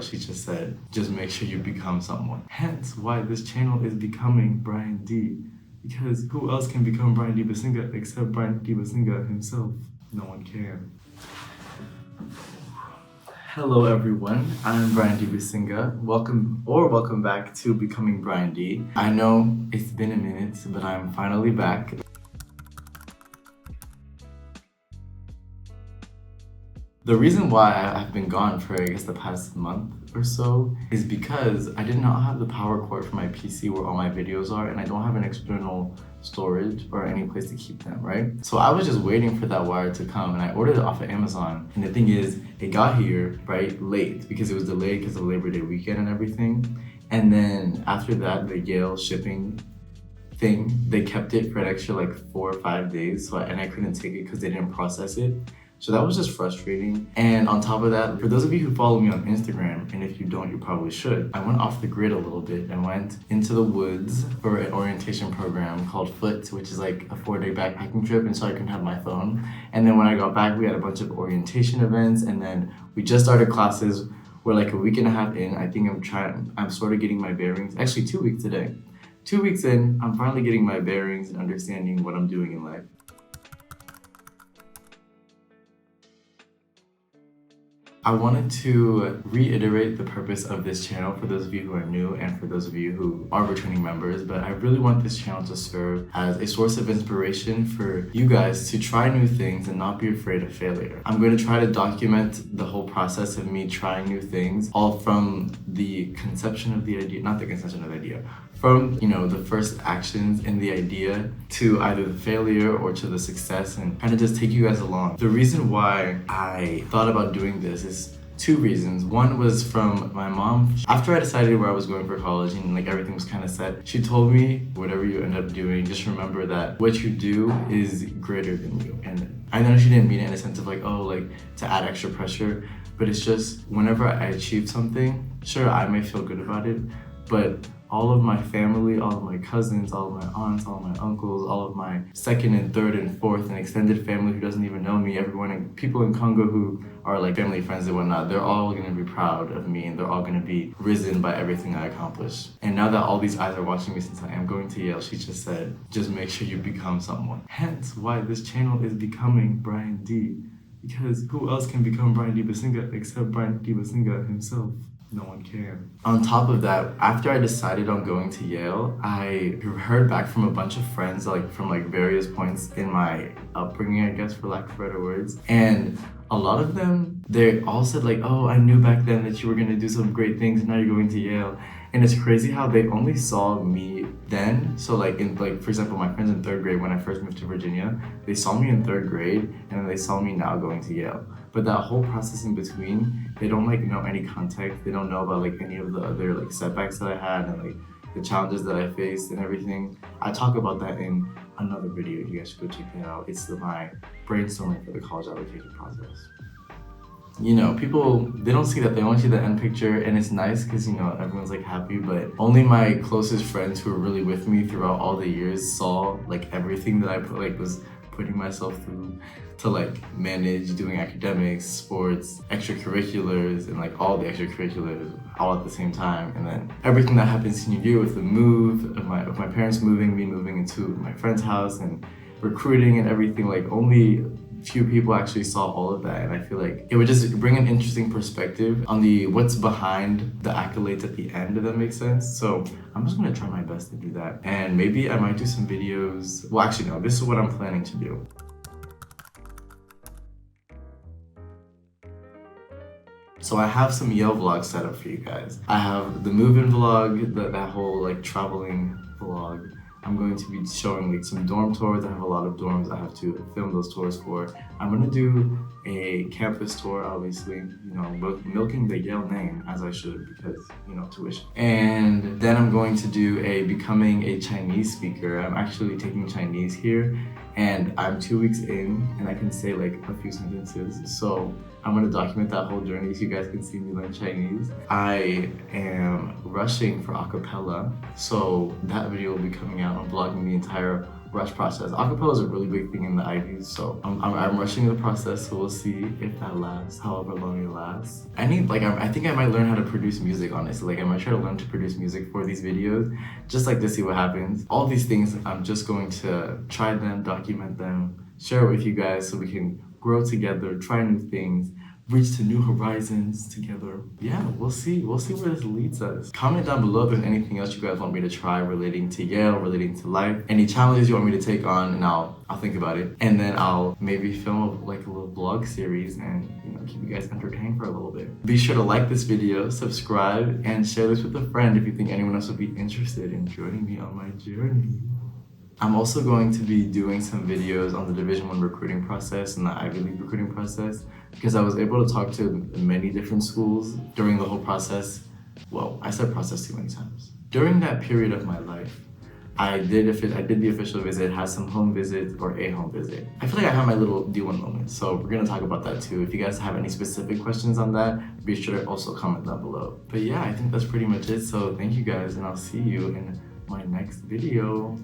She just said, just make sure you become someone. Hence why this channel is becoming Brian D. Because who else can become Brian D. Basinga except Brian D. Basinga himself? No one can. Hello everyone, I'm Brian D. Basinga. Welcome back to Becoming Brian D. I know it's been a minute, but I'm finally back. The reason why I've been gone for, I guess, the past month or so is because I did not have the power cord for my PC where all my videos are, and I don't have an external storage or any place to keep them, right? So I was just waiting for that wire to come, and I ordered it off of Amazon. And the thing is, it got here, right, late because it was delayed because of Labor Day weekend and everything. And then after that, the Yale shipping thing, they kept it for an extra like 4 or 5 days, and I couldn't take it because they didn't process it. So that was just frustrating. And on top of that, for those of you who follow me on Instagram, and if you don't, you probably should, I went off the grid a little bit and went into the woods for an orientation program called Foot, which is like a 4-day backpacking trip, and so I couldn't have my phone. And then when I got back, we had a bunch of orientation events, and then we just started classes. We're like a week and a half in. I think I'm sort of getting my bearings. Actually, 2 weeks today. 2 weeks in, I'm finally getting my bearings and understanding what I'm doing in life. I wanted to reiterate the purpose of this channel for those of you who are new and for those of you who are returning members, but I really want this channel to serve as a source of inspiration for you guys to try new things and not be afraid of failure. I'm going to try to document the whole process of me trying new things, all from the conception of the idea, not the conception of the idea, from, the first actions in the idea to either the failure or to the success, and kind of just take you guys along. The reason why I thought about doing this is 2 reasons. One was from my mom. After I decided where I was going for college and like everything was kind of set, she told me, whatever you end up doing, just remember that what you do is greater than you. And I know she didn't mean it in a sense of like, oh, like to add extra pressure, but it's just whenever I achieve something, sure, I may feel good about it, but all of my family, all of my cousins, all of my aunts, all of my uncles, all of my second and third and fourth and extended family who doesn't even know me, everyone, and people in Congo who are like family friends and whatnot, they're all gonna be proud of me and they're all gonna be risen by everything I accomplish. And now that all these eyes are watching me since I am going to Yale, she just said, just make sure you become someone. Hence why this channel is becoming Brian D. Because who else can become Brian D. Basinga except Brian D. Basinga himself? No one can. On top of that, after I decided on going to Yale, I heard back from a bunch of friends, from various points in my upbringing, I guess, for lack of better words. And a lot of them, they all said oh, I knew back then that you were gonna do some great things and now you're going to Yale. And it's crazy how they only saw me then. So for example, my friends in 3rd grade when I first moved to Virginia, they saw me in 3rd grade and then they saw me now going to Yale. But that whole process in between, they don't know any context. They don't know about any of the other setbacks that I had and the challenges that I faced and everything. I talk about that in another video. You guys should go check that out. It's my brainstorming for the college application process. People, they don't see that, they only see the end picture, and it's nice because, everyone's happy, but only my closest friends who were really with me throughout all the years saw everything that I was putting myself through to manage doing academics, sports, extracurriculars, and all the extracurriculars all at the same time. And then everything that happened senior year with the move of my parents moving, me moving into my friend's house and recruiting and everything, only few people actually saw all of that, and I feel it would just bring an interesting perspective on what's behind the accolades at the end, if that makes sense. So I'm just gonna try my best to do that, and maybe I might do some videos. Well, actually no, this is what I'm planning to do. So I have some Yale vlogs set up for you guys. I have the move-in vlog, that whole traveling vlog. I'm going to be showing some dorm tours. I have a lot of dorms I have to film those tours for. I'm gonna do a campus tour, obviously, milking the Yale name as I should because, tuition. And then I'm going to do becoming a Chinese speaker. I'm actually taking Chinese here and I'm 2 weeks in and I can say a few sentences. So I'm gonna document that whole journey so you guys can see me learn Chinese. I am rushing for acapella, so that video will be coming out. I'm vlogging the entire rush process. Acapella is a really big thing in the Ivies, so I'm rushing the process, so we'll see if that lasts, however long it lasts. I think I might learn how to produce music, honestly. Like I might try to learn to produce music for these videos, just like to see what happens. All these things, I'm just going to try them, document them, share it with you guys so we can grow together, try new things, reach to new horizons together. Yeah, we'll see where this leads us. Comment down below if there's anything else you guys want me to try relating to Yale, relating to life, any challenges you want me to take on, and I'll think about it. And then I'll maybe film like a little vlog series and keep you guys entertained for a little bit. Be sure to like this video, subscribe, and share this with a friend if you think anyone else would be interested in joining me on my journey. I'm also going to be doing some videos on the Division I recruiting process and the Ivy League recruiting process because I was able to talk to many different schools during the whole process. Well, I said process too many times. During that period of my life, I did the official visit, had some home visits or a home visit. I feel like I had my little D1 moment, so we're gonna talk about that too. If you guys have any specific questions on that, be sure to also comment down below. But yeah, I think that's pretty much it. So thank you guys, and I'll see you in my next video.